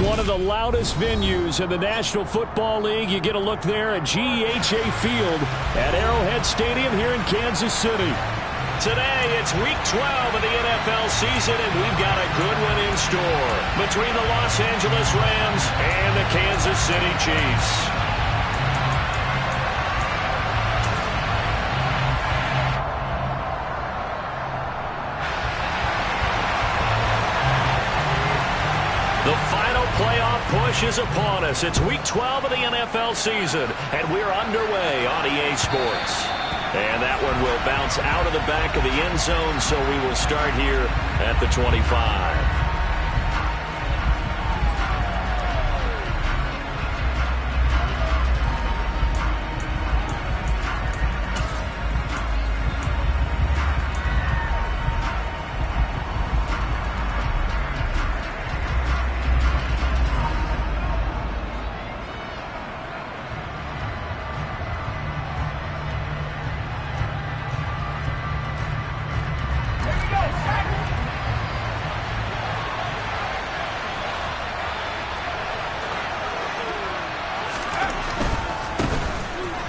One of the loudest venues in the National Football League. You get a look there at GEHA Field at Arrowhead Stadium here in Kansas City. Today, it's Week 12 of the NFL season, and we've got a good one in store between the Los Angeles Rams and the Kansas City Chiefs. The final playoff push is upon us. It's Week 12 of the NFL season, and we're underway on EA Sports. And that one will bounce out of the back of the end zone, so we will start here at the 25.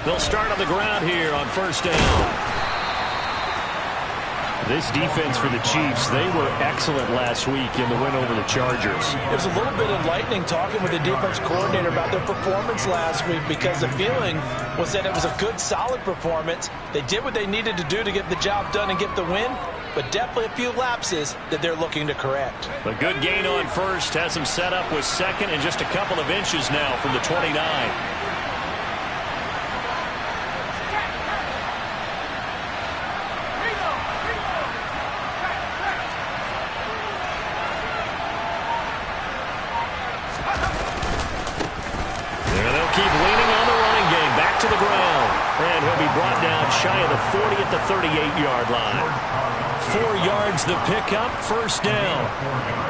They'll start on the ground here on first down. This defense for the Chiefs, they were excellent last week in the win over the Chargers. It was a little bit enlightening talking with the defense coordinator about their performance last week, because the feeling was that it was a good, solid performance. They did what they needed to do to get the job done and get the win, but definitely a few lapses that they're looking to correct. A good gain on first has them set up with second and just a couple of inches now from the 29. To the ground, and he'll be brought down shy of the 40 at the 38-yard line. 4 yards the pickup, first down.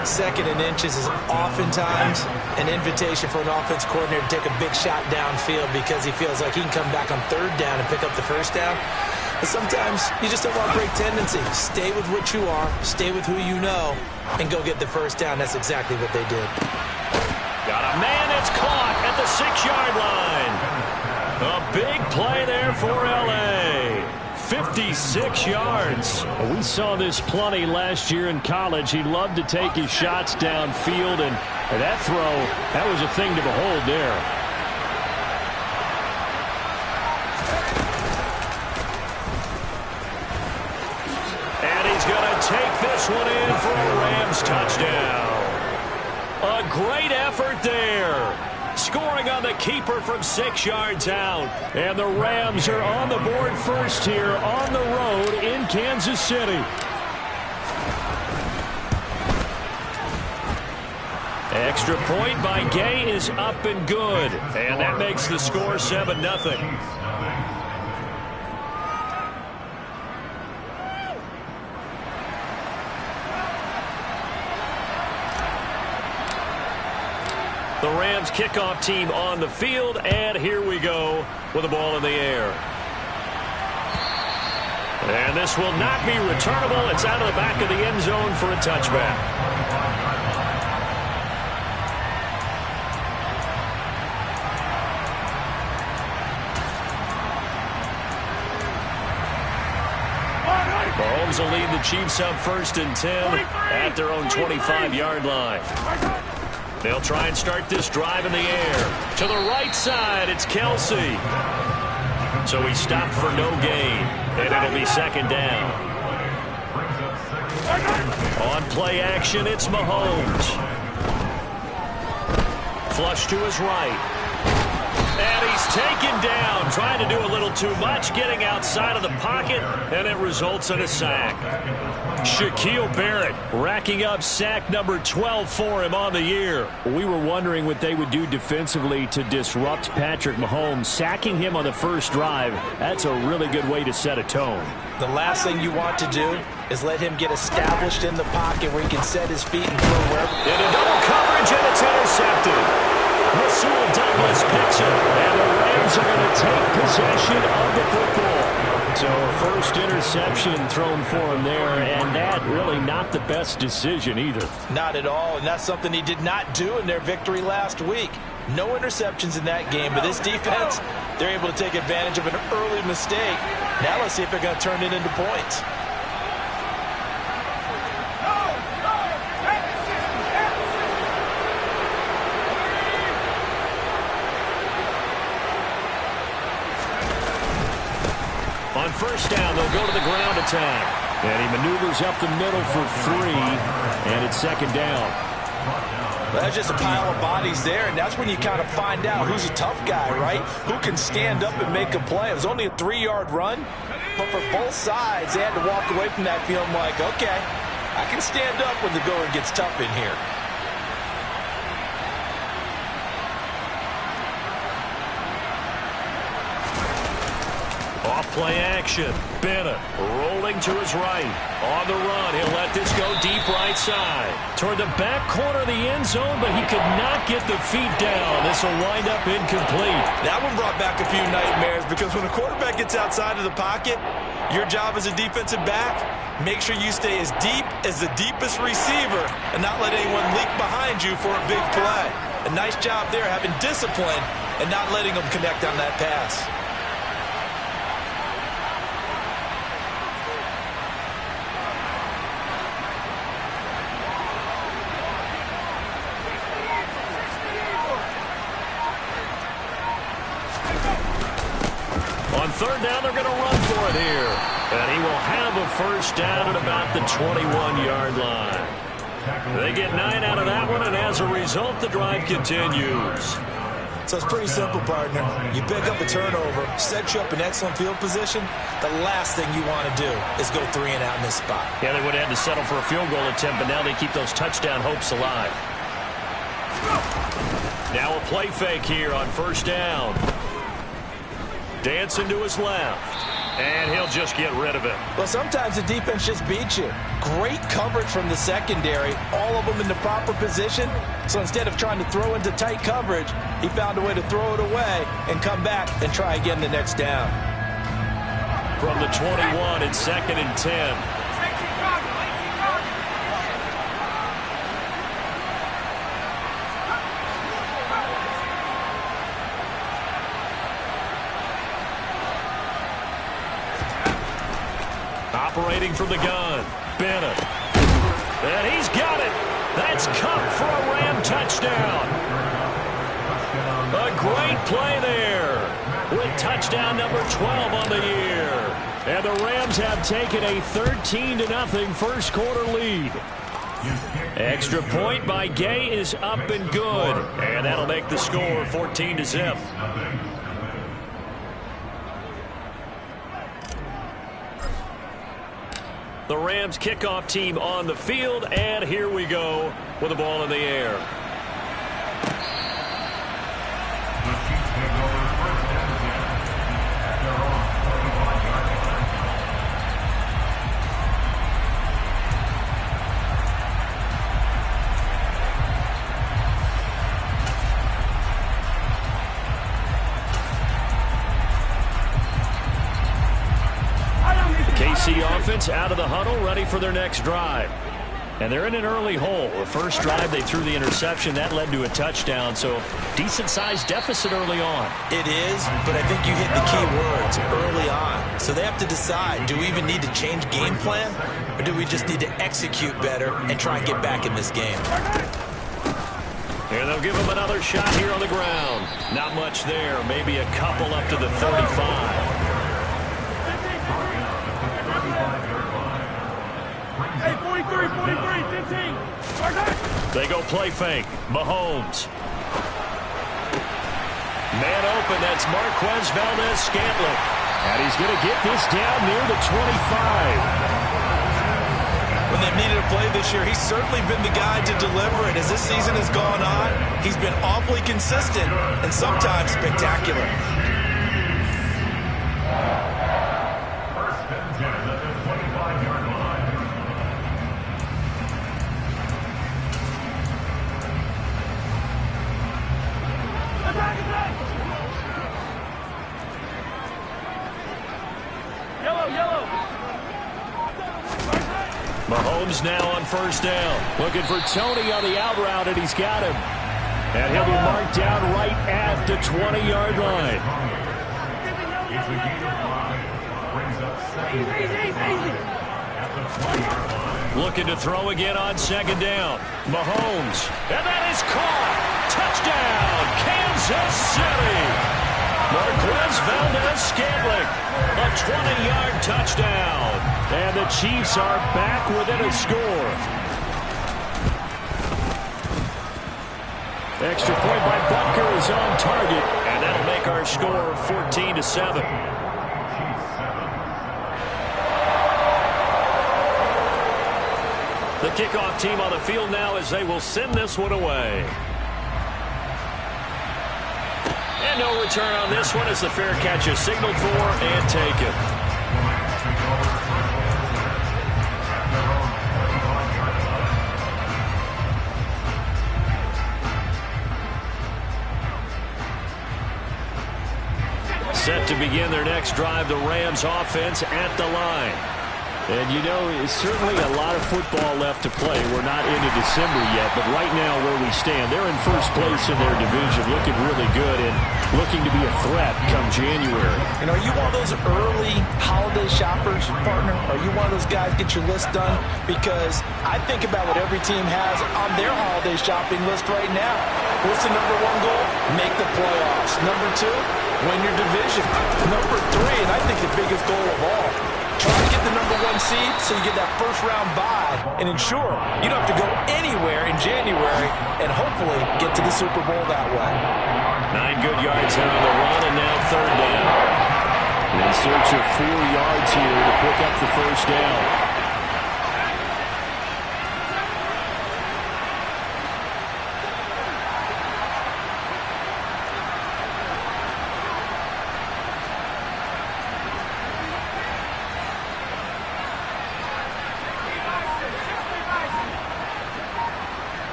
Second and inches is oftentimes an invitation for an offense coordinator to take a big shot downfield because he feels like he can come back on third down and pick up the first down. But sometimes you just don't want to break tendency. Stay with what you are, stay with who you know, and go get the first down. That's exactly what they did. Got a man that's caught at the 6-yard line. A big play there for L.A. 56 yards. We saw this plenty last year in college. He loved to take his shots downfield, and that throw, that was a thing to behold there. And he's going to take this one in for a Rams touchdown. A great effort there. Scoring on the keeper from 6 yards out. And the Rams are on the board first here on the road in Kansas City. Extra point by Gay is up and good. And that makes the score 7-0. The Rams kickoff team on the field, and here we go with the ball in the air. And this will not be returnable. It's out of the back of the end zone for a touchback. Mahomes will lead the Chiefs up first and 10 at their own 25-yard line. They'll try and start this drive in the air. To the right side, it's Kelsey. So he stopped for no gain, and it'll be second down. On play action, it's Mahomes. Flush to his right. And he's taken down, trying to do a little too much, getting outside of the pocket, and it results in a sack. Shaquille Barrett racking up sack number 12 for him on the year. We were wondering what they would do defensively to disrupt Patrick Mahomes. Sacking him on the first drive, that's a really good way to set a tone. The last thing you want to do is let him get established in the pocket where he can set his feet and throw wherever. Into double coverage, and it's intercepted. Rasul Douglas picks it, and the Rams are going to take possession of the football. So first interception. interception thrown for him there, and that really not the best decision either. Not at all, and that's something he did not do in their victory last week. No interceptions in that game, but this defense, they're able to take advantage of an early mistake. Now let's see if they're going to turn it into points. On first down, they'll go to the ground attack. And he maneuvers up the middle for 3, and it's second down. Well, that's just a pile of bodies there, and that's when you kind of find out who's a tough guy, right? Who can stand up and make a play. It was only a 3-yard run, but for both sides, they had to walk away from that feeling like, okay, I can stand up when the going gets tough in here. Off-play action. Bennett rolling to his right. On the run, he'll let this go deep right side. Toward the back corner of the end zone, but he could not get the feet down. This will wind up incomplete. That one brought back a few nightmares because when a quarterback gets outside of the pocket, your job as a defensive back, make sure you stay as deep as the deepest receiver and not let anyone leak behind you for a big play. A nice job there having discipline and not letting them connect on that pass. On third down, they're going to run for it here. And he will have a first down at about the 21-yard line. They get 9 out of that one, and as a result, the drive continues. So it's pretty simple, partner. You pick up a turnover, set you up in excellent field position. The last thing you want to do is go 3 and out in this spot. Yeah, they would have had to settle for a field goal attempt, but now they keep those touchdown hopes alive. Now a play fake here on first down. Dancing to his left, and he'll just get rid of it. Well, sometimes the defense just beats you. Great coverage from the secondary, all of them in the proper position. So instead of trying to throw into tight coverage, he found a way to throw it away and come back and try again the next down. From the 21, it's 2nd and 10. Operating from the gun, Bennett. And he's got it. That's Cup for a Ram touchdown. A great play there with touchdown number 12 on the year. And the Rams have taken a 13-0 first quarter lead. Extra point by Gay is up and good. And that'll make the score 14-0. The Rams kickoff team on the field, and here we go with the ball in the air. Offense out of the huddle, ready for their next drive. And they're in an early hole. The first drive, they threw the interception. That led to a touchdown, so decent-sized deficit early on. It is, but I think you hit the key words, early on. So they have to decide, do we even need to change game plan, or do we just need to execute better and try and get back in this game? And they'll give him another shot here on the ground. Not much there, maybe a couple up to the 35. Hey, 43, 15. They go play fake. Mahomes. Man open, that's Marquez Valdez-Scantling. And he's going to get this down near the 25. When they've needed a play this year, he's certainly been the guy to deliver it. As this season has gone on, he's been awfully consistent and sometimes spectacular. Yellow. Mahomes now on first down. Looking for Tony on the out route, and he's got him. And he'll be marked down right at the 20-yard line. Looking to throw again on second down. Mahomes. And that is caught. Touchdown, Kansas City. Marquez Valdez-Scantling. A 20-yard touchdown. And the Chiefs are back within a score. Extra point by Butker is on target. And that'll make our score 14-7. The kickoff team on the field now as they will send this one away. And no return on this one as the fair catch is signaled for and taken. Set to begin their next drive, the Rams offense at the line. And, you know, it's certainly a lot of football left to play. We're not into December yet, but right now where we stand, they're in first place in their division, looking really good and looking to be a threat come January. And are you one of those early holiday shoppers, partner? Are you one of those guys get your list done? Because I think about what every team has on their holiday shopping list right now. What's the number one goal? Make the playoffs. Number two, win your division. Number three, and I think the biggest goal of all, try to get the number one seed so you get that first round bye and ensure you don't have to go anywhere in January and hopefully get to the Super Bowl that way. 9 good yards here on the run, and now third down. In search of 4 yards here to pick up the first down.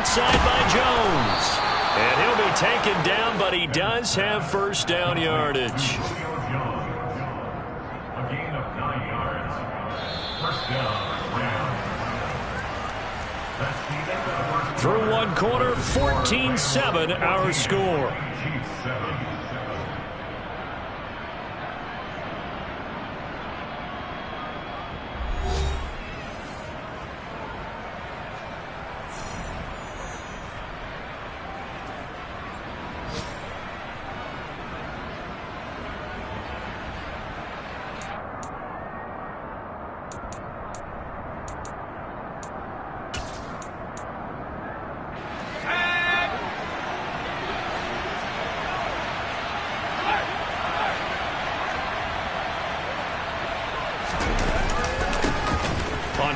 Side by Jones. And he'll be taken down, but he does have first down yardage. A gain of 9 yards. First down, Rams. Through one quarter, 14-7 our score.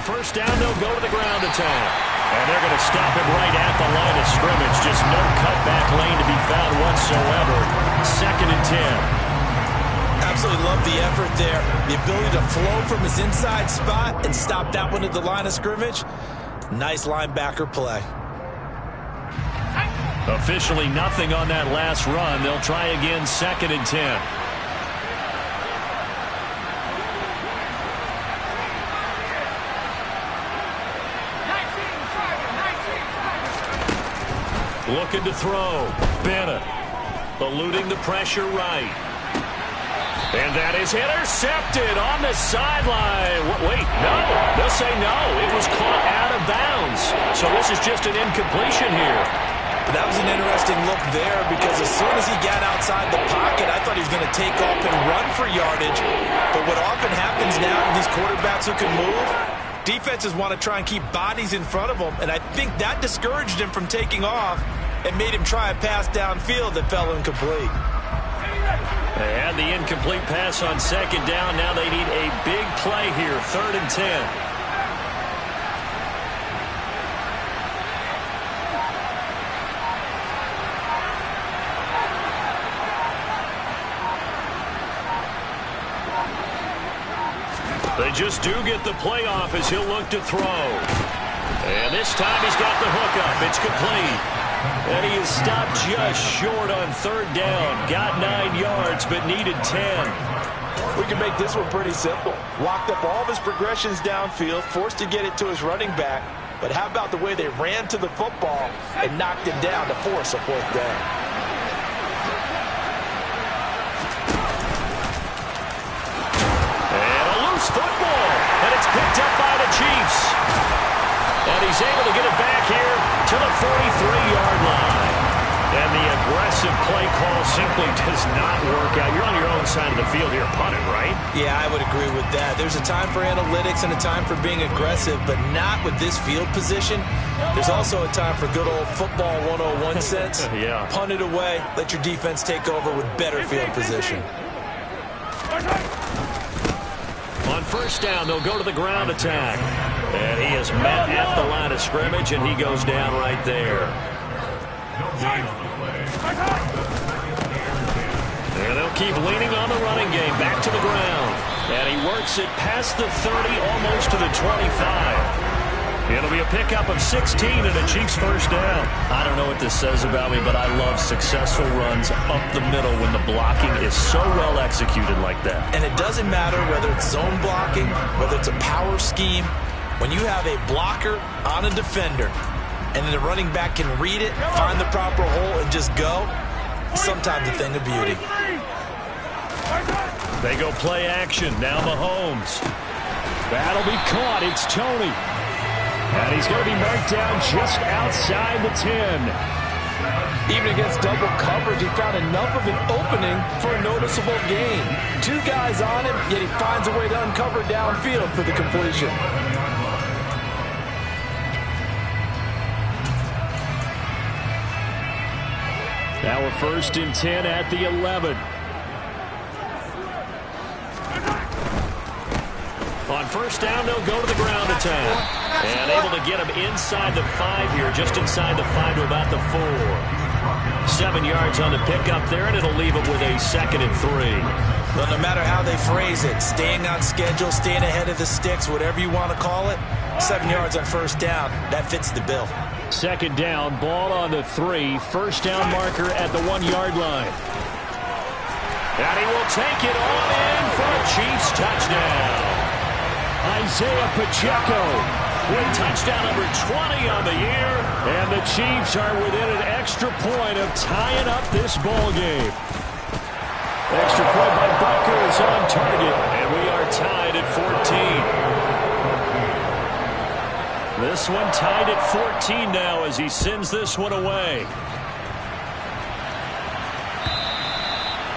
First down, they'll go to the ground attack. And they're going to stop him right at the line of scrimmage. Just no cutback lane to be found whatsoever. 2nd and 10. Absolutely love the effort there. The ability to flow from his inside spot and stop that one at the line of scrimmage. Nice linebacker play. Officially nothing on that last run. They'll try again 2nd and 10. Looking to throw. Bennett eluding the pressure right. And that is intercepted on the sideline. Wait, no. They'll say no. It was caught out of bounds. So this is just an incompletion here. That was an interesting look there because as soon as he got outside the pocket, I thought he was going to take off and run for yardage. But what often happens now with these quarterbacks who can move, defenses want to try and keep bodies in front of them. And I think that discouraged him from taking off and made him try a pass downfield that fell incomplete. They had the incomplete pass on 2nd down. Now they need a big play here, 3rd and 10. They just do get the playoff as he'll look to throw. And this time he's got the hook up. It's complete. And he is stopped just short on 3rd down. Got 9 yards, but needed 10. We can make this one pretty simple. Locked up all of his progressions downfield, forced to get it to his running back. But how about the way they ran to the football and knocked him down to force a 4th down? And a loose football. And it's picked up by the Chiefs. And he's able to get it back here to the 43-yard line. And the aggressive play call simply does not work out. You're on your own side of the field here, punting, right? Yeah, I would agree with that. There's a time for analytics and a time for being aggressive, but not with this field position. There's also a time for good old football 101 sense. Yeah. Punt it away, let your defense take over with better field position. On 1st down, they'll go to the ground attack. And he is met at the line of scrimmage, and he goes down right there. And they'll keep leaning on the running game. Back to the ground. And he works it past the 30, almost to the 25. It'll be a pickup of 16 and a Chiefs 1st down. I don't know what this says about me, but I love successful runs up the middle when the blocking is so well executed like that. And it doesn't matter whether it's zone blocking, whether it's a power scheme. When you have a blocker on a defender, and then the running back can read it, find the proper hole, and just go, sometimes a thing of beauty. They go play action. Now Mahomes. That'll be caught. It's Tony. And he's going to be marked down just outside the 10. Even against double coverage, he found enough of an opening for a noticeable gain. 2 guys on him, yet he finds a way to uncover downfield for the completion. Now a 1st and 10 at the 11. On 1st down, they'll go to the ground attack. And able to get him inside the 5 here, just inside the 5 to about the 4. 7 yards on the pickup there, and it'll leave him with a 2nd and 3. Well, no matter how they phrase it, staying on schedule, staying ahead of the sticks, whatever you want to call it, 7 yards on 1st down, that fits the bill. 2nd down, ball on the 3. 1st down marker at the 1-yard line. And he will take it on in for a Chiefs touchdown. Isaiah Pacheco with touchdown number 20 on the year. And the Chiefs are within an extra point of tying up this ball game. Extra point by Bucker is on target. And we are tied at 14. This one tied at 14 now as he sends this one away.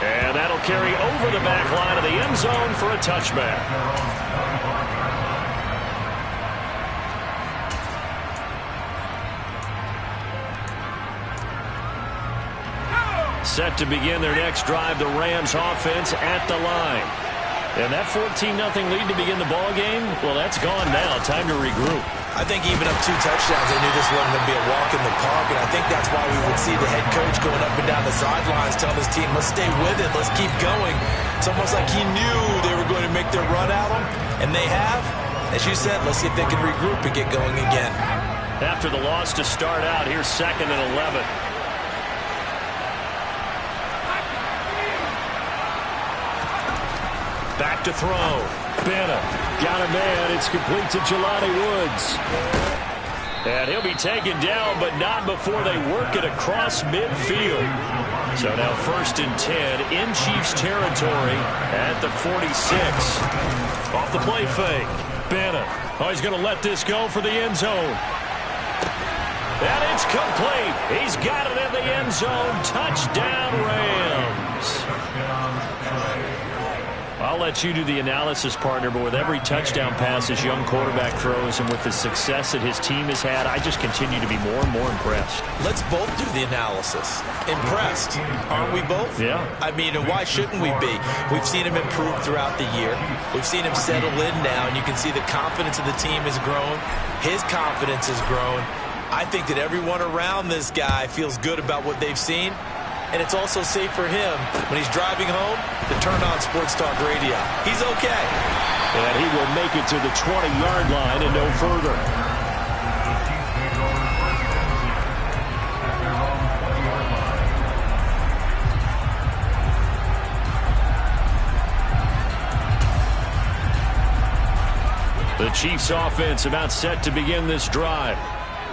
And that'll carry over the back line of the end zone for a touchback. Set to begin their next drive, the Rams offense at the line. And that 14-0 lead to begin the ball game, well, that's gone now. Time to regroup. I think even up 2 touchdowns, they knew this wasn't going to be a walk in the park, and I think that's why we would see the head coach going up and down the sidelines telling his team, let's stay with it, let's keep going. It's almost like he knew they were going to make their run at him, and they have. As you said, let's see if they can regroup and get going again. After the loss to start out, here's 2nd and 11. Back to throw. Bennett got a man. It's complete to Jelani Woods. And he'll be taken down, but not before they work it across midfield. So now 1st and 10 in Chiefs territory at the 46. Off the play fake. Bennett. Oh, he's going to let this go for the end zone. And it's complete. He's got it in the end zone. Touchdown, Rams. I'll let you do the analysis, partner, but with every touchdown pass this young quarterback throws and with the success that his team has had, I just continue to be more and more impressed. Let's both do the analysis. Impressed, aren't we both? Yeah. I mean, why shouldn't we be? We've seen him improve throughout the year. We've seen him settle in now, and you can see the confidence of the team has grown. His confidence has grown. I think that everyone around this guy feels good about what they've seen. And it's also safe for him when he's driving home to turn on Sports Talk Radio. He's okay. And he will make it to the 20-yard line and no further. Chiefs offense about set to begin this drive.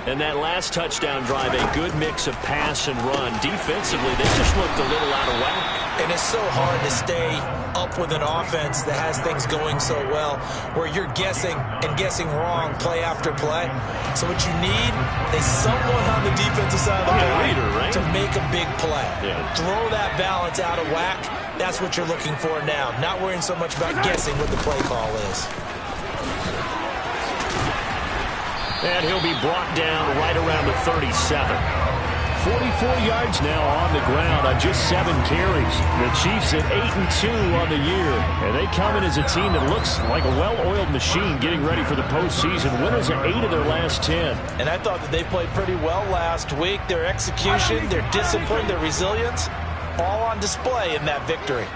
And that last touchdown drive, a good mix of pass and run. Defensively, they just looked a little out of whack. And it's so hard to stay up with an offense that has things going so well, where you're guessing and guessing wrong play after play. So what you need is someone on the defensive side of the ball right? to make a big play. Yeah. Throw that balance out of whack. That's what you're looking for now. Not worrying so much about guessing what the play call is. And he'll be brought down right around the 37. 44 yards now on the ground on just 7 carries. The Chiefs at 8-2 on the year. And they come in as a team that looks like a well-oiled machine getting ready for the postseason. Winners at 8 of their last 10. And I thought that they played pretty well last week. Their execution, their discipline, their resilience, all on display in that victory.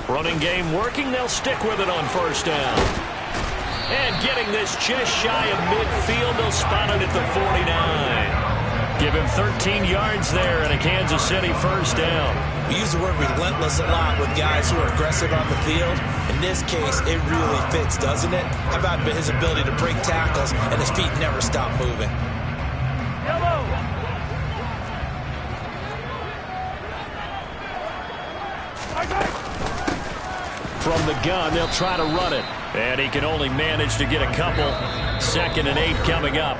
Running game working. They'll stick with it on first down. And getting this just shy of midfield. They'll spot it at the 49. Give him 13 yards there and a Kansas City first down. We use the word relentless a lot with guys who are aggressive on the field. In this case, it really fits, doesn't it? How about his ability to break tackles and his feet never stop moving? From the gun, they'll try to run it. And he can only manage to get a couple. 2nd and 8 coming up.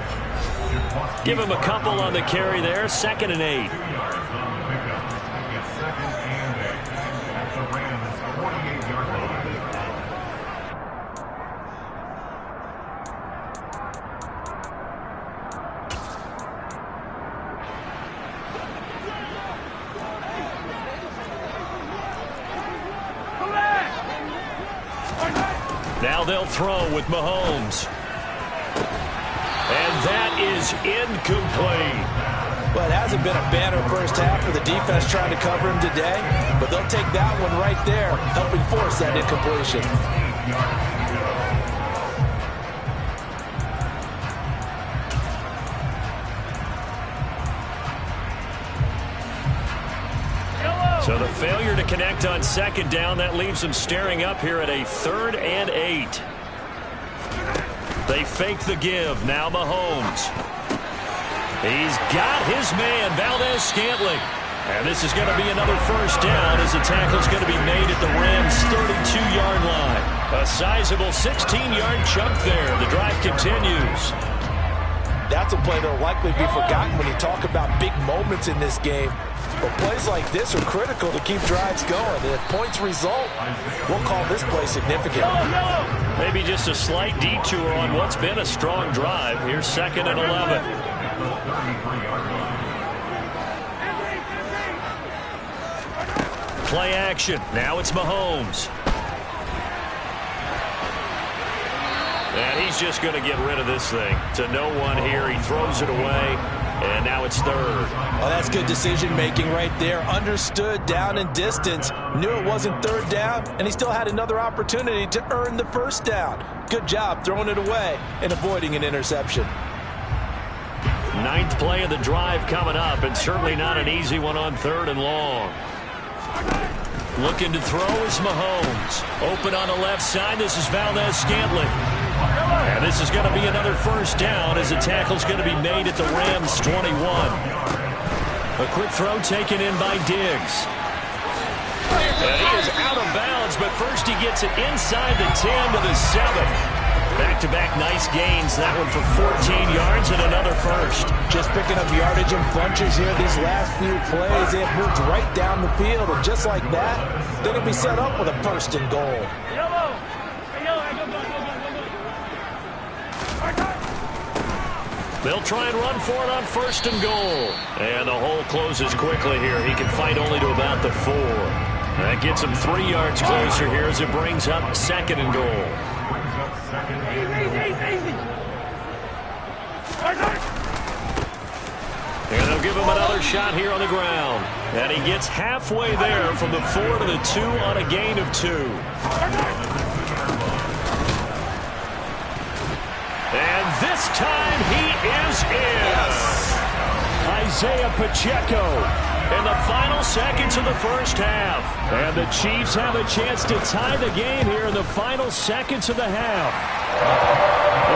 Give him a couple on the carry there. 2nd and 8. Now they'll throw with Mahomes. And that is incomplete. Well, it hasn't been a banner first half for the defense trying to cover him today, but they'll take that one right there, helping force that incompletion. So the failure to connect on 2nd down, that leaves them staring up here at a 3rd and 8. They fake the give. Now Mahomes. He's got his man, Valdez-Scantling. And this is going to be another first down as the tackle's going to be made at the Rams' 32-yard line. A sizable 16-yard chunk there. The drive continues. That's a play that'll likely be forgotten when you talk about big moments in this game. But plays like this are critical to keep drives going. And if points result, we'll call this play significant. Maybe just a slight detour on what's been a strong drive. Here's 2nd and 11. Play action. Now it's Mahomes. And he's just going to get rid of this thing. To no one here. He throws it away. And now it's 3rd. Oh, that's good decision-making right there. Understood down and distance. Knew it wasn't 3rd down, and he still had another opportunity to earn the first down. Good job throwing it away and avoiding an interception. 9th play of the drive coming up, and certainly not an easy one on 3rd and long. Looking to throw is Mahomes. Open on the left side. This is Valdez-Scantling. And this is going to be another first down as the tackle's going to be made at the Rams' 21. A quick throw taken in by Diggs. And he is out of bounds, but first he gets it inside the 10 to the 7. Back-to-back nice gains. That one for 14 yards and another first. Just picking up yardage in bunches here these last few plays. It moved right down the field, and just like that, they're going to be set up with a 1st and goal. They'll try and run for it on 1st and goal. And the hole closes quickly here. He can fight only to about the 4. That gets him 3 yards closer here as it brings up 2nd and goal. And they'll give him another shot here on the ground. And he gets halfway there from the 4 to the 2 on a gain of 2. And this time he is in. Yes. Isaiah Pacheco in the final seconds of the first half. And the Chiefs have a chance to tie the game here in the final seconds of the half.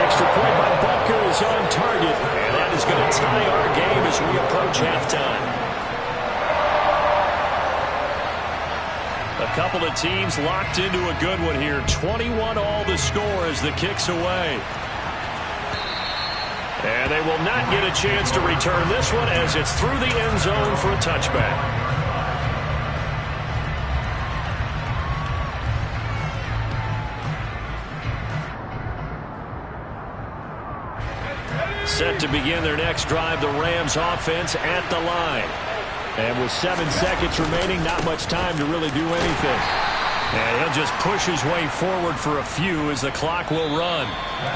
Extra point by Butker is on target, and that is going to tie our game as we approach halftime. A couple of teams locked into a good one here. 21-all the score as the kick's away. And they will not get a chance to return this one as it's through the end zone for a touchback. Set to begin their next drive, the Rams offense at the line. And with 7 seconds remaining, not much time to really do anything. And he'll just push his way forward for a few as the clock will run.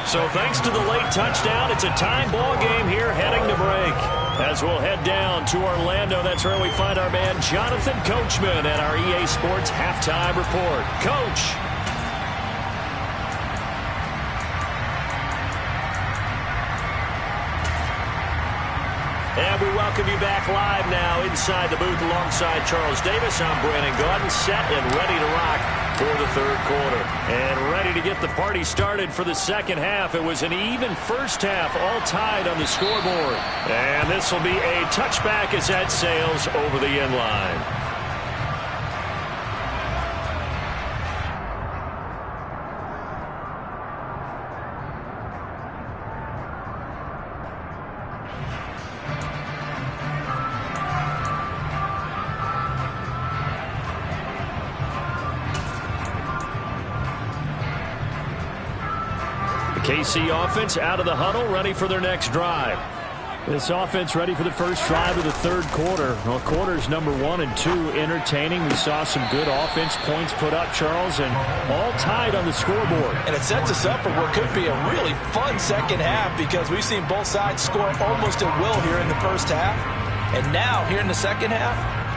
So thanks to the late touchdown, it's a tie ball game here heading to break. As we'll head down to Orlando, that's where we find our man Jonathan Coachman at our EA Sports Halftime Report. Coach. And we welcome you back live now inside the booth alongside Charles Davis. I'm Brandon Gaudin, set and ready to rock for the third quarter. And ready to get the party started for the second half. It was an even first half, all tied on the scoreboard. And this will be a touchback as that sails over the end line. KC offense out of the huddle, ready for their next drive. This offense ready for the first drive of the third quarter. Well, quarters number 1 and 2 entertaining. We saw some good offense points put up, Charles, and all tied on the scoreboard. And it sets us up for what could be a really fun second half because we've seen both sides score almost at will here in the first half. And now, here in the second half,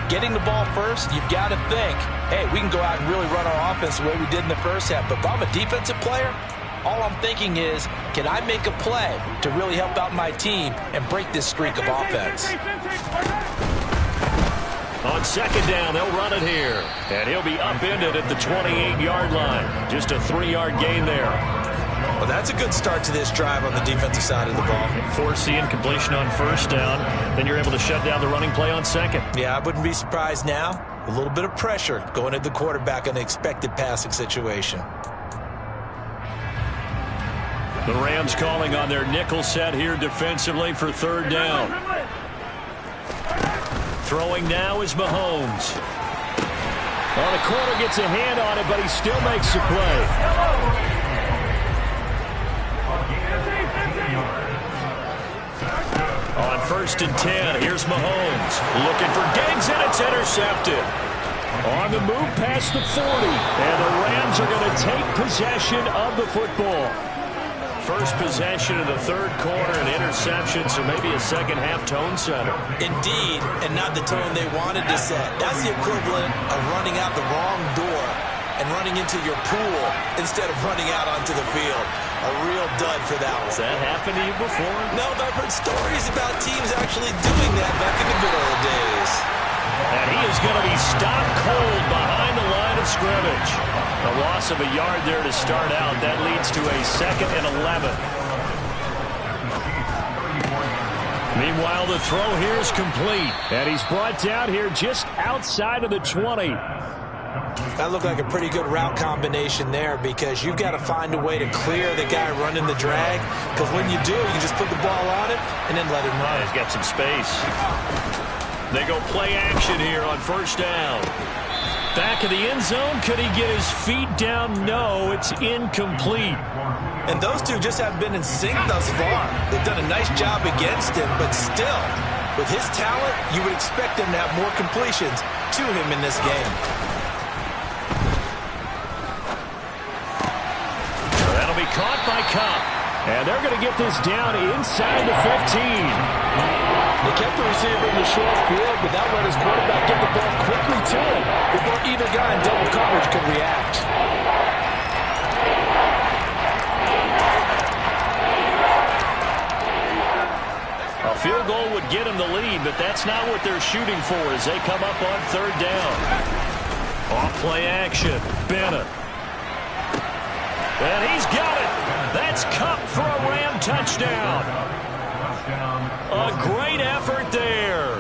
getting the ball first, you've got to think, hey, we can go out and really run our offense the way we did in the first half. But if I'm a defensive player, all I'm thinking is, can I make a play to really help out my team and break this streak of offense? On second down, they'll run it here. And he'll be upended at the 28-yard line. Just a 3-yard gain there. Well, that's a good start to this drive on the defensive side of the ball. Force the incompletion on first down. Then you're able to shut down the running play on second. Yeah, I wouldn't be surprised now. A little bit of pressure going at the quarterback in an expected passing situation. The Rams calling on their nickel set here defensively for third down. Throwing now is Mahomes. Well, the corner gets a hand on it, but he still makes the play. On first and 10, here's Mahomes. Looking for Diggs, and it's intercepted. On the move past the 40, and the Rams are going to take possession of the football. First possession of the third quarter, an interception, so maybe a second-half tone setter. Indeed, and not the tone they wanted to set. That's the equivalent of running out the wrong door and running into your pool instead of running out onto the field. A real dud for that one. Has that happened to you before? No, but I've heard stories about teams actually doing that back in the good old days. And he is going to be stopped cold behind the line of scrimmage. A loss of a yard there to start out. That leads to a 2nd and 11. Meanwhile, the throw here is complete. And he's brought down here just outside of the 20. That looked like a pretty good route combination there because you've got to find a way to clear the guy running the drag. Because when you do, you just put the ball on it and then let him run. He's got some space. They go play action here on first down. Back of the end zone. Could he get his feet down? No, it's incomplete. And those two just haven't been in sync thus far. They've done a nice job against him, but still, with his talent, you would expect him to have more completions to him in this game. That'll be caught by Cup. And they're going to get this down inside the 15. They kept the receiver in the short field, but that let his quarterback get the ball quickly to him before either guy in double coverage could react. A A field goal would get him the lead, but that's not what they're shooting for as they come up on third down. Off-play action. Bennett. And he's got it. That's Cup for a Ram touchdown. A great effort there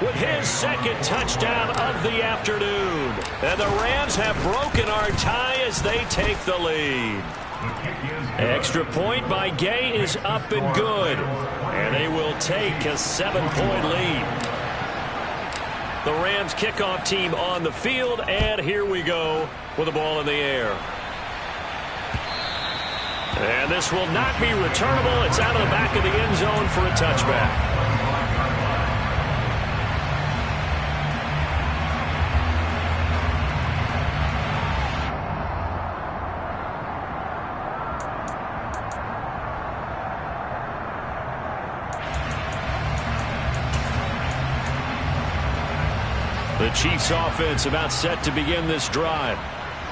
with his second touchdown of the afternoon. And the Rams have broken our tie as they take the lead. Extra point by Gay is up and good. And they will take a 7-point lead. The Rams kickoff team on the field, and here we go with the ball in the air. And this will not be returnable. It's out of the back of the end zone for a touchback. The Chiefs offense about set to begin this drive.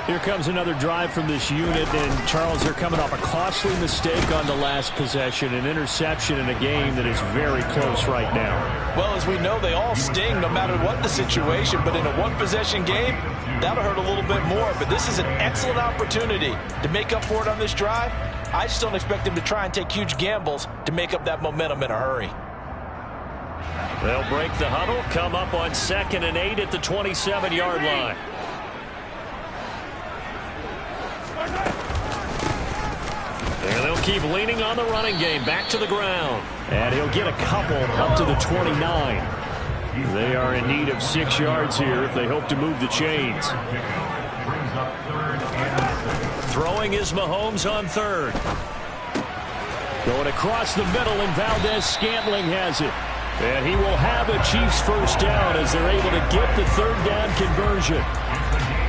Here comes another drive from this unit, and Charles, they're coming off a costly mistake on the last possession, an interception in a game that is very close right now. Well, as we know, they all sting no matter what the situation, but in a one-possession game, that'll hurt a little bit more. But this is an excellent opportunity to make up for it on this drive. I just don't expect them to try and take huge gambles to make up that momentum in a hurry. They'll break the huddle, come up on 2nd and 8 at the 27-yard line. And they'll keep leaning on the running game. Back to the ground. And he'll get a couple up to the 29. They are in need of 6 yards here if they hope to move the chains. Throwing is Mahomes on 3rd. Going across the middle, and Valdez-Scantling has it. And he will have a Chiefs first down as they're able to get the 3rd down conversion.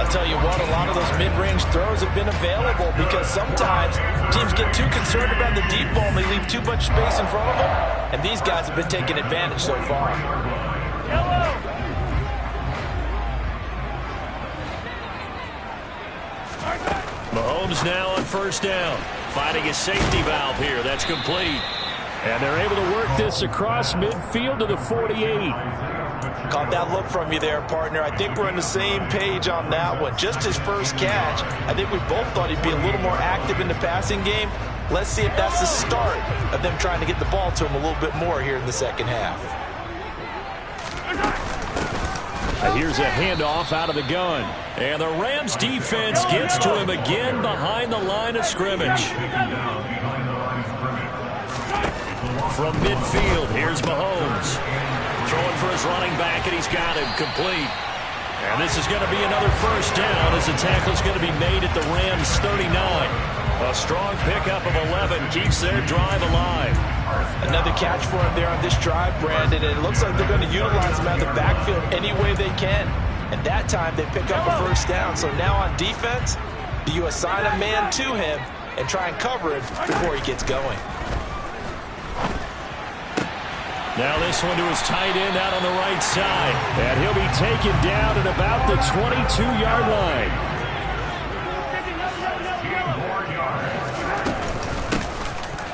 I'll tell you what, a lot of those mid-range throws have been available because sometimes teams get too concerned about the deep ball and they leave too much space in front of them. And these guys have been taking advantage so far. Mahomes now on 1st down. Finding a safety valve here. That's complete. And they're able to work this across midfield to the 48. Caught that look from you there, partner. I think we're on the same page on that one. Just his first catch, I think we both thought he'd be a little more active in the passing game. Let's see if that's the start of them trying to get the ball to him a little bit more here in the second half. And here's a handoff out of the gun. And the Rams defense gets to him again behind the line of scrimmage. From midfield, here's Mahomes. Throwing for his running back, and he's got him complete. And this is going to be another first down as the tackle's going to be made at the Rams' 39. A strong pickup of 11 keeps their drive alive. Another catch for him there on this drive, Brandon, and it looks like they're going to utilize him out of the backfield any way they can. And that time they pick up a first down. So now on defense, do you assign a man to him and try and cover him before he gets going? Now this one to his tight end out on the right side. And he'll be taken down at about the 22-yard line.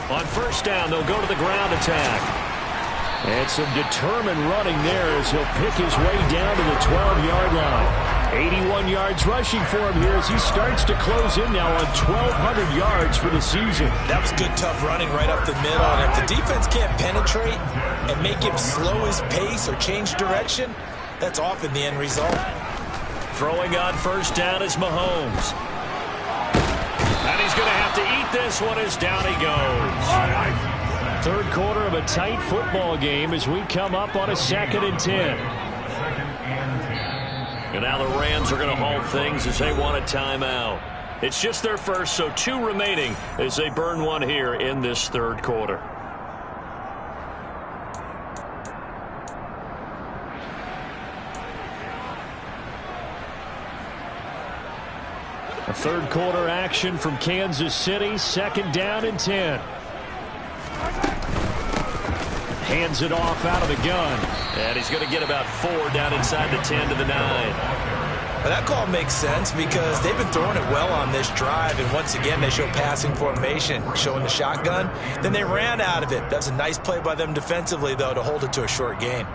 On 1st down, they'll go to the ground attack. And some determined running there as he'll pick his way down to the 12-yard line. 81 yards rushing for him here as he starts to close in now on 1,200 yards for the season. That was good, tough running right up the middle. And if the defense can't penetrate and make him slow his pace or change direction, that's often the end result. Throwing on 1st down is Mahomes. And he's going to have to eat this one as down he goes. 3rd quarter of a tight football game as we come up on a 2nd and 10. And now the Rams are going to halt things as they want a timeout. It's just their first, so 2 remaining as they burn one here in this 3rd quarter. A 3rd quarter action from Kansas City, 2nd down and 10. Hands it off out of the gun. And he's going to get about 4 down inside the 10 to the 9. Well, that call makes sense because they've been throwing it well on this drive, and once again they show passing formation, showing the shotgun. Then they ran out of it. That's a nice play by them defensively, though, to hold it to a short gain.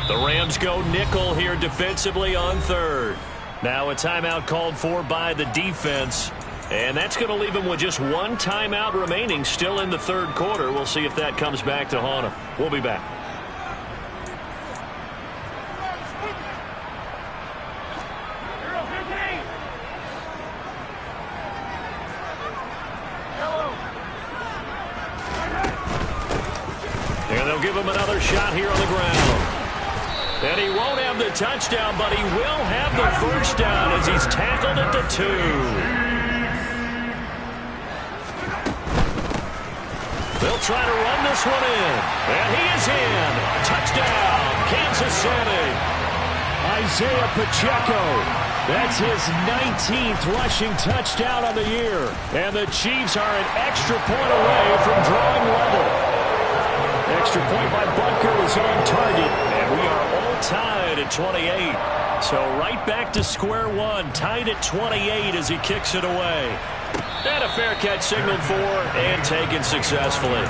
The Rams go nickel here defensively on third. Now a timeout called for by the defense. And that's going to leave them with just one timeout remaining still in the third quarter. We'll see if that comes back to haunt them. We'll be back. And they'll give him another shot here on the ground. And he won't have the touchdown, but he will have the first down as he's tackled at the 2. They'll try to run this one in. And he is in. Touchdown, Kansas City. Isaiah Pacheco. That's his 19th rushing touchdown on the year. And the Chiefs are an extra point away from drawing level. Extra point by Butker is on target. And we are all tied at 28. So right back to square one. Tied at 28 as he kicks it away. And a fair catch signaled for and taken successfully.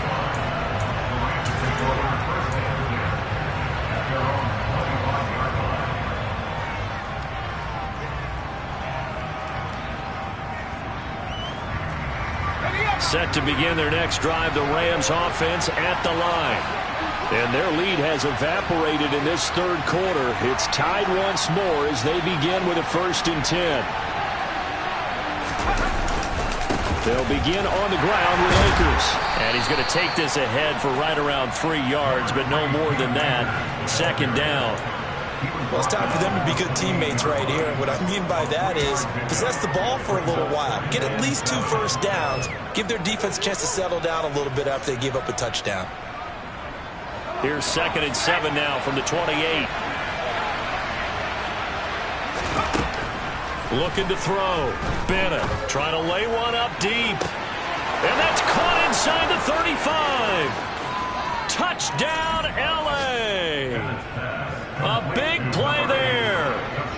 Set to begin their next drive, the Rams offense at the line. And their lead has evaporated in this third quarter. It's tied once more as they begin with a 1st and 10. They'll begin on the ground with Akers. And he's going to take this ahead for right around 3 yards, but no more than that. 2nd down. Well, it's time for them to be good teammates right here. What I mean by that is possess the ball for a little while. Get at least 2 first downs. Give their defense a chance to settle down a little bit after they give up a touchdown. Here's 2nd and 7 now from the 28. Looking to throw. Bennett trying to lay one up deep. And that's caught inside the 35. Touchdown, L.A. A big play there.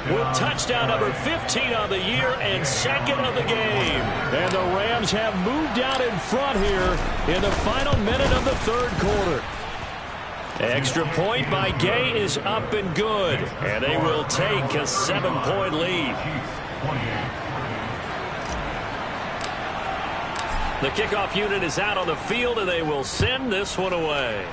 With touchdown number 15 on the year and 2nd of the game. And the Rams have moved out in front here in the final minute of the third quarter. Extra point by Gay is up and good. And they will take a 7-point lead. The kickoff unit is out on the field, and they will send this one away.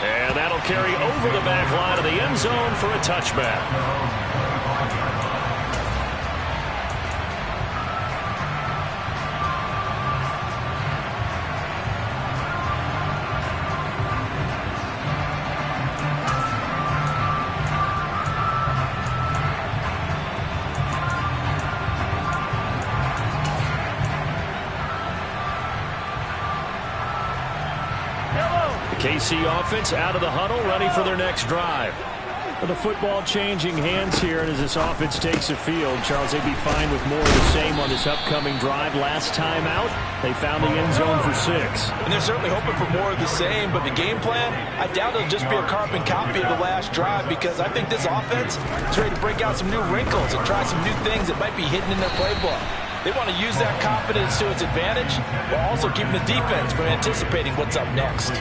And that'll carry over the back line of the end zone for a touchback. KC offense out of the huddle, ready for their next drive. With the football changing hands here, and as this offense takes the field, Charles, they'd be fine with more of the same on this upcoming drive. Last time out, they found the end zone for 6. And they're certainly hoping for more of the same, but the game plan, I doubt it'll just be a carbon copy of the last drive, because I think this offense is ready to break out some new wrinkles and try some new things that might be hidden in their playbook. They want to use that confidence to its advantage, while also keeping the defense from anticipating what's up next.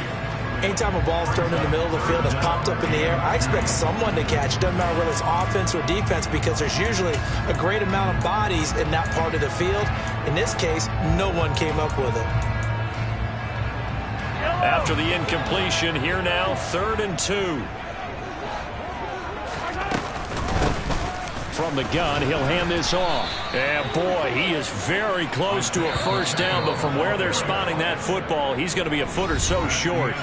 Anytime a ball's thrown in the middle of the field that's popped up in the air, I expect someone to catch. It doesn't matter whether it's offense or defense, because there's usually a great amount of bodies in that part of the field. In this case, no one came up with it. After the incompletion, here now, 3rd and 2. From the gun, he'll hand this off. And boy, he is very close to a first down, but from where they're spotting that football, he's going to be a foot or so short.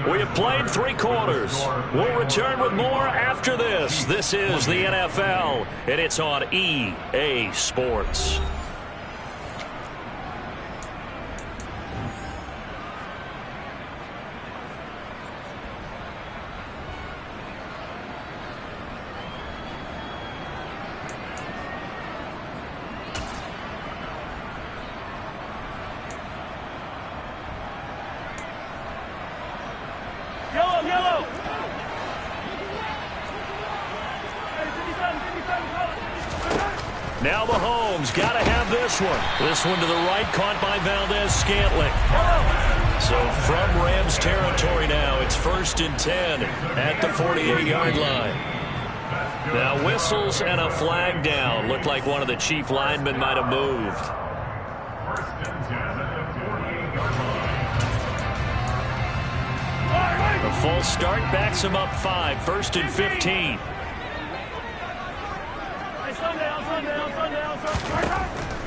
We have played 3 quarters. We'll return with more after this. This is the NFL, and it's on EA Sports. Now Mahomes got to have this one. This one to the right, caught by Valdez-Scantling. So from Rams territory now, it's 1st and 10 at the 48-yard line. Now whistles and a flag down. Looked like one of the chief linemen might have moved. 1st and 10 at the 48-yard line. The full start backs him up 5. 1st and 15.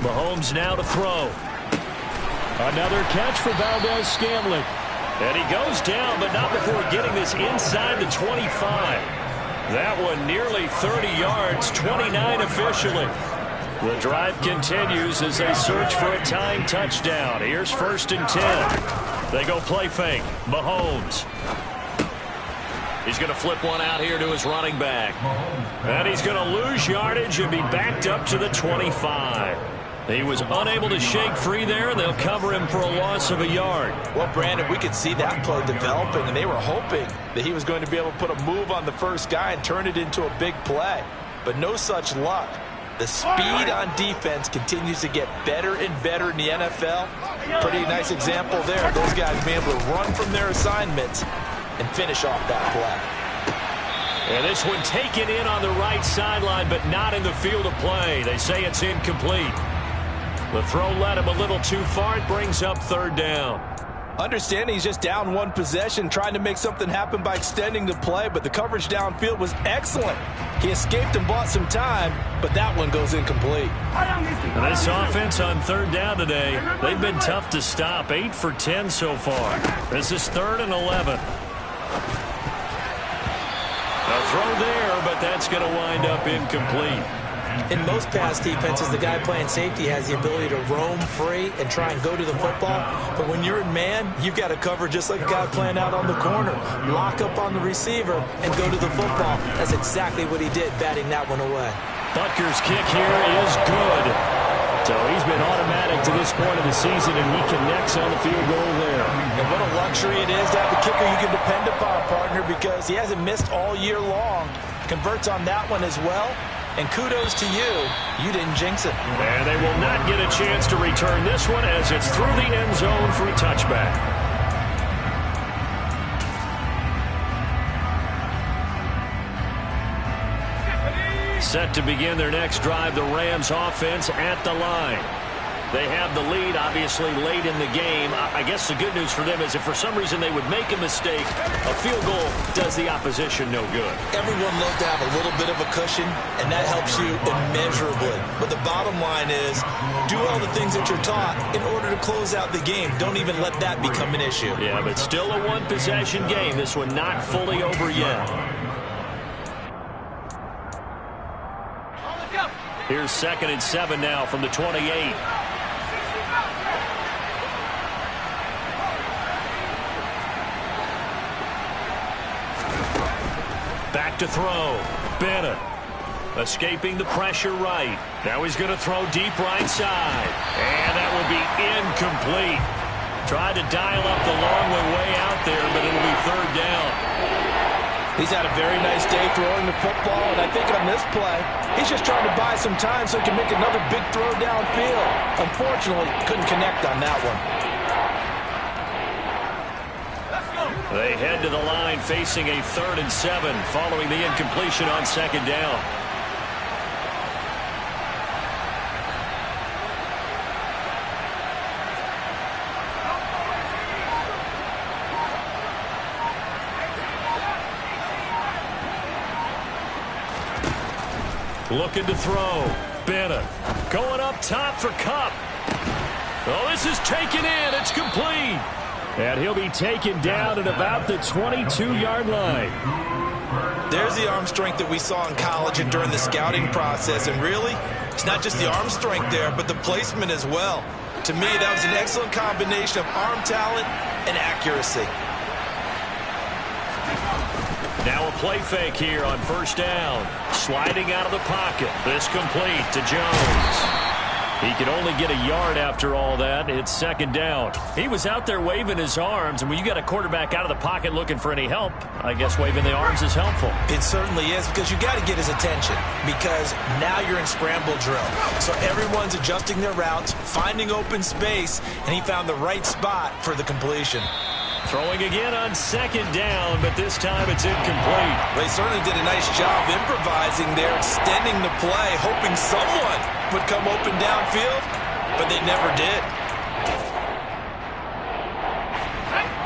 Mahomes now to throw. Another catch for Valdez-Scantling. And he goes down, but not before getting this inside the 25. That one nearly 30 yards, 29 officially. The drive continues as they search for a tying touchdown. Here's 1st and 10. They go play fake. Mahomes. He's going to flip one out here to his running back. And he's going to lose yardage and be backed up to the 25. He was unable to shake free there, and they'll cover him for a loss of a yard. Well, Brandon, we could see that play developing, and they were hoping that he was going to be able to put a move on the first guy and turn it into a big play. But no such luck. The speed on defense continues to get better and better in the NFL. Pretty nice example there. Those guys being able to run from their assignments and finish off that play. And this one taken in on the right sideline, but not in the field of play. They say it's incomplete. The throw led him a little too far. It brings up 3rd down. Understanding he's just down one possession, trying to make something happen by extending the play, but the coverage downfield was excellent. He escaped and bought some time, but that one goes incomplete. And this offense on 3rd down today, they've been tough to stop. 8 for 10 so far. This is 3rd and 11. A throw there, but that's going to wind up incomplete. In most pass defenses, the guy playing safety has the ability to roam free and try and go to the football. But when you're in man, you've got to cover just like a guy playing out on the corner. Lock up on the receiver and go to the football. That's exactly what he did, batting that one away. Butker's kick here is good. So he's been automatic to this point of the season, and he connects on the field goal there. And what a luxury it is to have a kicker you can depend upon, partner, because he hasn't missed all year long. Converts on that one as well. And kudos to you. You didn't jinx it. And they will not get a chance to return this one as it's through the end zone for a touchback. Set to begin their next drive, the Rams offense at the line. They have the lead, obviously, late in the game. I guess the good news for them is if for some reason they would make a mistake, a field goal does the opposition no good. Everyone loves to have a little bit of a cushion, and that helps you immeasurably. But the bottom line is, do all the things that you're taught in order to close out the game. Don't even let that become an issue. Yeah, but still a one-possession game. This one not fully over yet. Here's 2nd and 7 now from the 28. Back to throw. Bennett escaping the pressure right. Now he's going to throw deep right side. And that will be incomplete. Tried to dial up the long way out there, but it'll be 3rd down. He's had a very nice day throwing the football, and I think on this play, he's just trying to buy some time so he can make another big throw downfield. Unfortunately, couldn't connect on that one. They head to the line facing a 3rd and 7 following the incompletion on 2nd down. Looking to throw. Bennett going up top for Kupp. Oh, this is taken in. It's complete. And he'll be taken down at about the 22-yard line. There's the arm strength that we saw in college and during the scouting process. And really, it's not just the arm strength there, but the placement as well. To me, that was an excellent combination of arm talent and accuracy. Now a play fake here on 1st down. Sliding out of the pocket. This complete to Jones. He could only get a yard after all that. It's second down. He was out there waving his arms, and when you got a quarterback out of the pocket looking for any help, I guess waving the arms is helpful. It certainly is, because you got to get his attention, because now you're in scramble drill. So everyone's adjusting their routes, finding open space, and he found the right spot for the completion. Throwing again on second down, but this time it's incomplete. They certainly did a nice job improvising there, extending the play, hoping someone would come open downfield, but they never did.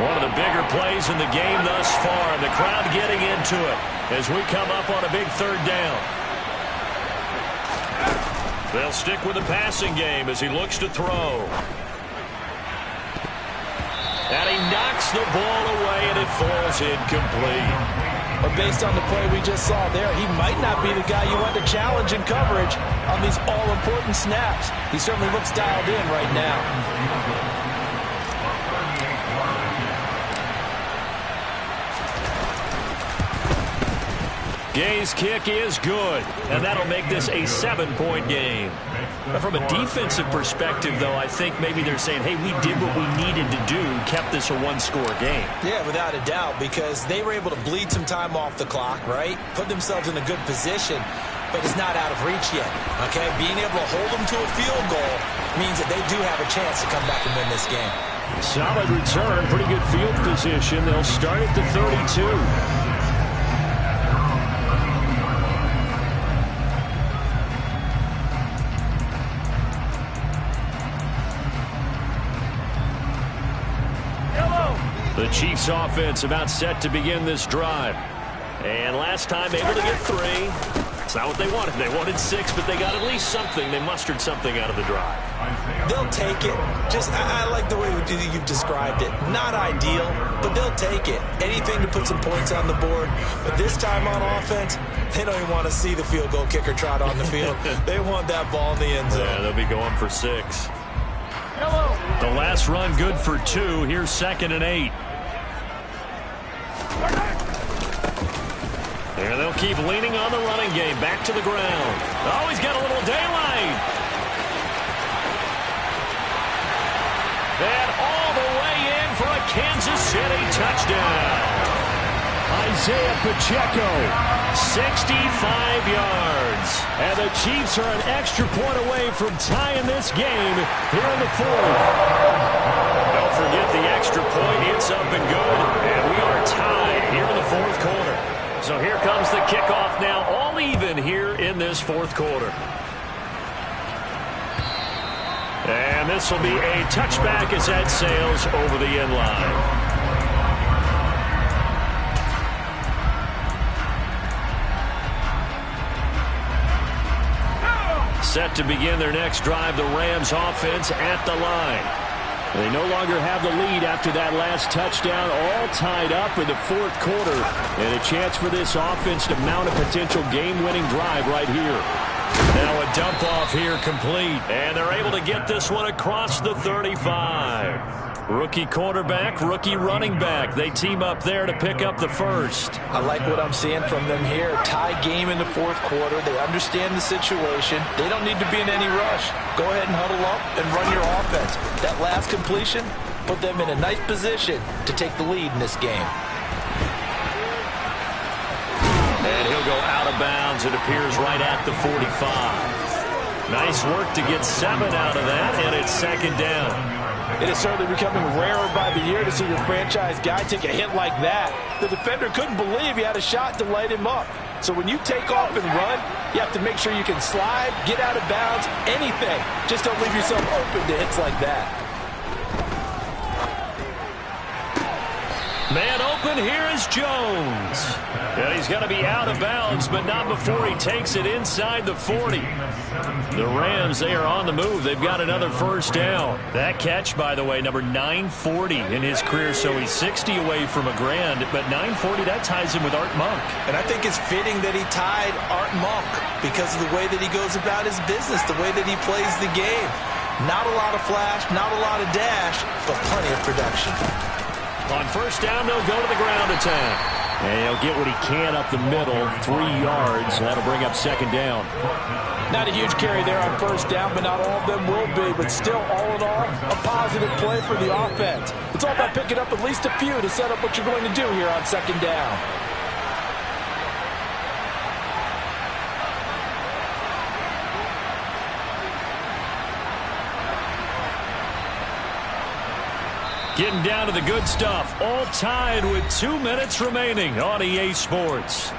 One of the bigger plays in the game thus far, and the crowd getting into it as we come up on a big third down. They'll stick with the passing game as he looks to throw. And he knocks the ball away, and it falls incomplete. But based on the play we just saw there, he might not be the guy you want to challenge in coverage on these all-important snaps. He certainly looks dialed in right now. Gay's kick is good, and that'll make this a 7-point game. But from a defensive perspective, though, I think maybe they're saying, hey, we did what we needed to do, kept this a one-score game. Yeah, without a doubt, because they were able to bleed some time off the clock, right? Put themselves in a good position, but it's not out of reach yet, okay? Being able to hold them to a field goal means that they do have a chance to come back and win this game. Solid return, pretty good field position. They'll start at the 32. The Chiefs offense about set to begin this drive. And last time able to get 3. It's not what they wanted. They wanted 6, but they got at least something. They mustered something out of the drive. They'll take it. I like the way you've described it. Not ideal, but they'll take it. Anything to put some points on the board. But this time on offense, they don't even want to see the field goal kicker trot on the field. They want that ball in the end zone. Yeah, they'll be going for 6. The last run good for 2. Here's 2nd and 8. And they'll keep leaning on the running game. Back to the ground. Oh, he's got a little daylight. And all the way in for a Kansas City touchdown. Isaiah Pacheco, 65 yards. And the Chiefs are an extra point away from tying this game here in the 4th. Don't forget the extra point. It's up and good. And we are tied here in the 4th quarter. So here comes the kickoff now, all even here in this 4th quarter. And this will be a touchback as that sails over the end line. Set to begin their next drive, the Rams offense at the line. They no longer have the lead after that last touchdown, all tied up in the 4th quarter. And a chance for this offense to mount a potential game-winning drive right here. Now a dump off here complete. And they're able to get this one across the 35. Rookie quarterback, rookie running back. They team up there to pick up the first. I like what I'm seeing from them here. Tie game in the 4th quarter. They understand the situation. They don't need to be in any rush. Go ahead and huddle up and run your offense. That last completion put them in a nice position to take the lead in this game. And he'll go out of bounds. It appears right at the 45. Nice work to get 7 out of that, and it's 2nd down. It is certainly becoming rarer by the year to see your franchise guy take a hit like that. The defender couldn't believe he had a shot to light him up. So when you take off and run, you have to make sure you can slide, get out of bounds, anything. Just don't leave yourself open to hits like that. Man open, here is Jones. And he's going to be out of bounds, but not before he takes it inside the 40. The Rams, they are on the move. They've got another first down. That catch, by the way, number 940 in his career, so he's 60 away from a grand, but 940, that ties him with Art Monk. And I think it's fitting that he tied Art Monk because of the way that he goes about his business, the way that he plays the game. Not a lot of flash, not a lot of dash, but plenty of production. On first down, they'll go to the ground attack. And he'll get what he can up the middle, 3 yards. That'll bring up second down. Not a huge carry there on first down, but not all of them will be. But still, all in all, a positive play for the offense. It's all about picking up at least a few to set up what you're going to do here on second down. Getting down to the good stuff. All tied with 2 minutes remaining on EA Sports.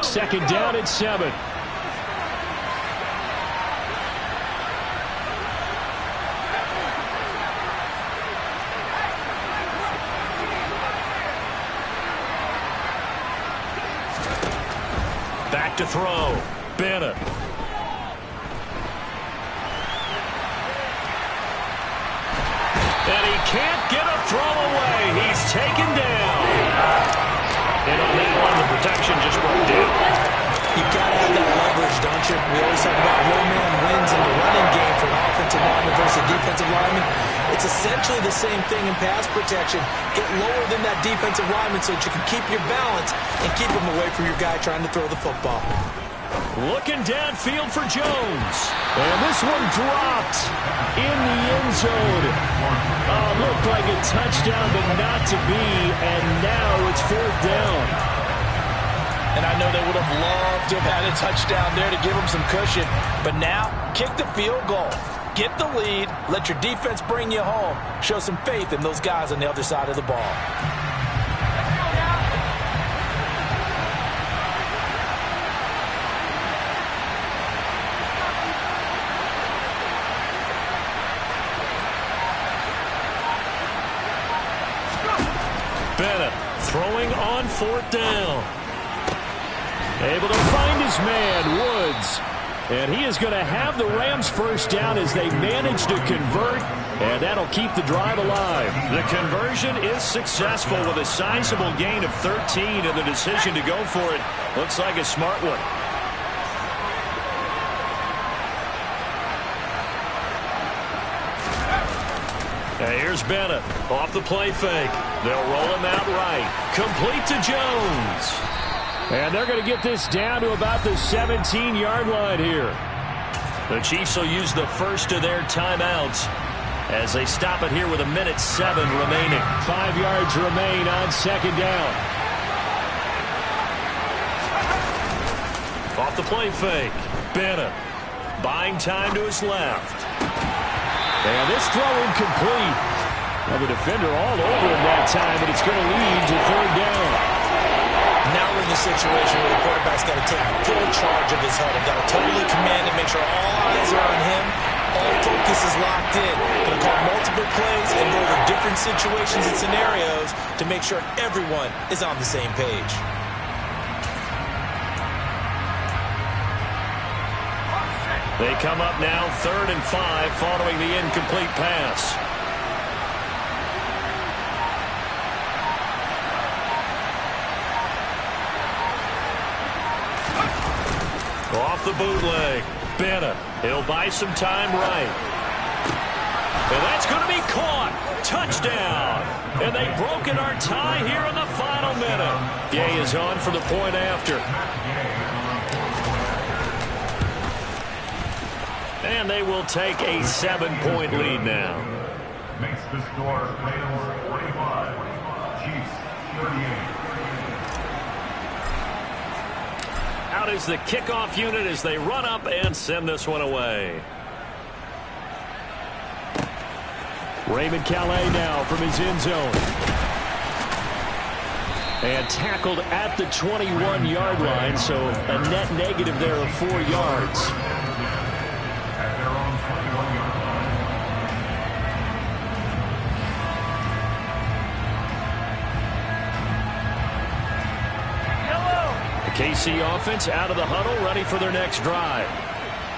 Second down at 7. Back to throw. Bennett. And he can't get a throw away. He's taken down. And on that one, the protection just broke down. You've got to have that leverage, don't you? We always talk about low man wins in the running game for an offensive lineman versus a defensive lineman. It's essentially the same thing in pass protection. Get lower than that defensive lineman so that you can keep your balance and keep him away from your guy trying to throw the football. Looking downfield for Jones. And this one dropped in the end zone. Looked like a touchdown, but not to be. And now it's fourth down. And I know they would have loved to have had a touchdown there to give them some cushion. But now, kick the field goal. Get the lead. Let your defense bring you home. Show some faith in those guys on the other side of the ball. Bennett throwing on fourth down. Able to find his man, Woods. And he is going to have the Rams first down as they manage to convert, and that'll keep the drive alive. The conversion is successful with a sizable gain of 13, and the decision to go for it looks like a smart one. And here's Bennett off the play fake. They'll roll him out right. Complete to Jones. And they're going to get this down to about the 17-yard line here. The Chiefs will use the first of their timeouts as they stop it here with 1:07 remaining. 5 yards remain on second down. Off the play fake. Bennett buying time to his left. And this throw incomplete. Now the defender all over him that time, but it's going to lead to third down. Now we're in the situation where the quarterback's got to take full charge of his huddle. Got to totally command and make sure all eyes are on him. All focus is locked in. Going to call multiple plays and go over different situations and scenarios to make sure everyone is on the same page. They come up now 3rd and 5 following the incomplete pass. Off the bootleg. Bennett. He'll buy some time right. And that's going to be caught. Touchdown. And they've broken our tie here in the final minute. Gay is on for the point after. And they will take a 7-point lead now. Makes the score Rams 45, Chiefs 38. Out is the kickoff unit as they run up and send this one away. Raymond Calais now from his end zone. And tackled at the 21-yard line, so a net negative there of 4 yards. At their own 21-yard line. The KC offense out of the huddle, ready for their next drive.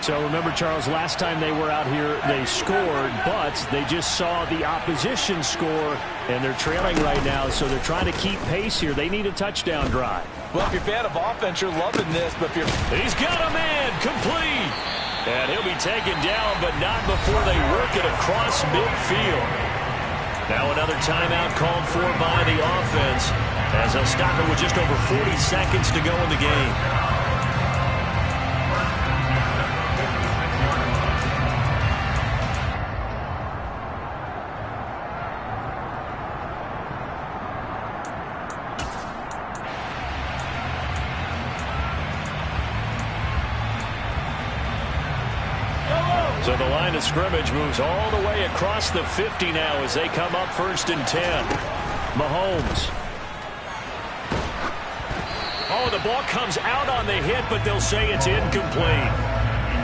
So remember, Charles, last time they were out here, they scored, but they just saw the opposition score, and they're trailing right now, so they're trying to keep pace here. They need a touchdown drive. Well, if you're a fan of offense, you're loving this, but if you're... He's got a man, complete. And he'll be taken down, but not before they work it across midfield. Now another timeout called for by the offense, as they'll stop it with just over 40 seconds to go in the game. So the line of scrimmage moves all the way across the 50 now as they come up 1st and 10. Mahomes. Oh, the ball comes out on the hit, but they'll say it's incomplete.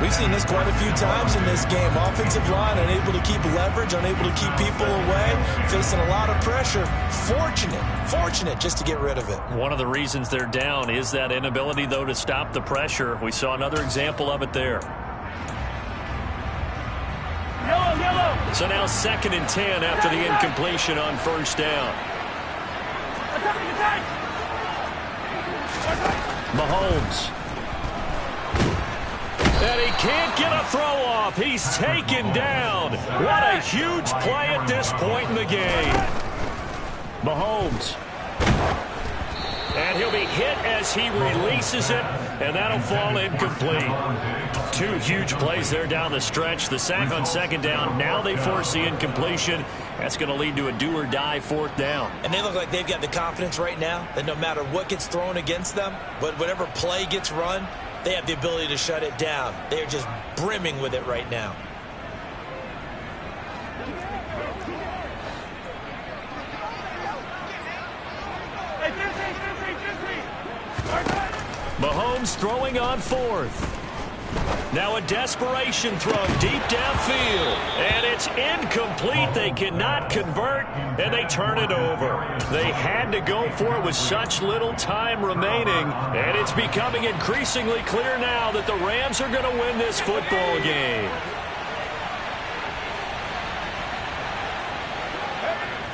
We've seen this quite a few times in this game. Offensive line unable to keep leverage, unable to keep people away, facing a lot of pressure. Fortunate just to get rid of it. One of the reasons they're down is that inability, though, to stop the pressure. We saw another example of it there. So now 2nd and 10 after the incompletion on 1st down. Mahomes. And he can't get a throw off. He's taken down. What a huge play at this point in the game. Mahomes. And he'll be hit as he releases it, and that'll fall incomplete. 2 huge plays there down the stretch. The sack on 2nd down. Now they force the incompletion. That's going to lead to a do-or-die 4th down. And they look like they've got the confidence right now that no matter what gets thrown against them, but whatever play gets run, they have the ability to shut it down. They are just brimming with it right now. Mahomes throwing on 4th. Now a desperation throw deep downfield. And it's incomplete. They cannot convert, and they turn it over. They had to go for it with such little time remaining. And it's becoming increasingly clear now that the Rams are going to win this football game.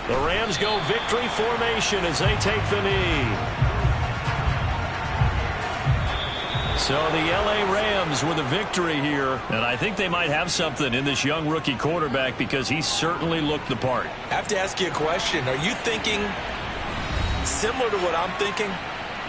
The Rams go victory formation as they take the knee. So the L.A. Rams with a victory here, and I think they might have something in this young rookie quarterback because he certainly looked the part. I have to ask you a question. Are you thinking similar to what I'm thinking?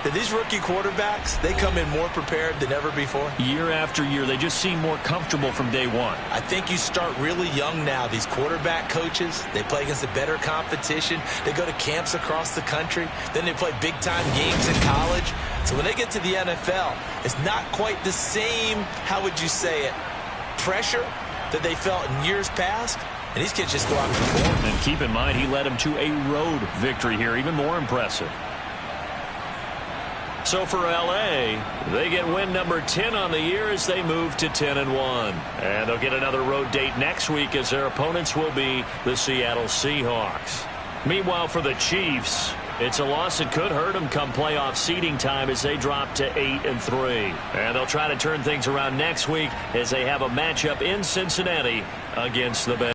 That these rookie quarterbacks, they come in more prepared than ever before? Year after year, they just seem more comfortable from day one. I think you start really young now. These quarterback coaches, they play against a better competition. They go to camps across the country. Then they play big-time games in college. So when they get to the NFL, it's not quite the same, how would you say it, pressure that they felt in years past. And these kids just go out and perform. And keep in mind, he led them to a road victory here, even more impressive. So for L.A., they get win number 10 on the year as they move to 10-1. And they'll get another road date next week as their opponents will be the Seattle Seahawks. Meanwhile, for the Chiefs, it's a loss that could hurt them come playoff seeding time as they drop to 8-3. And they'll try to turn things around next week as they have a matchup in Cincinnati against the Bengals.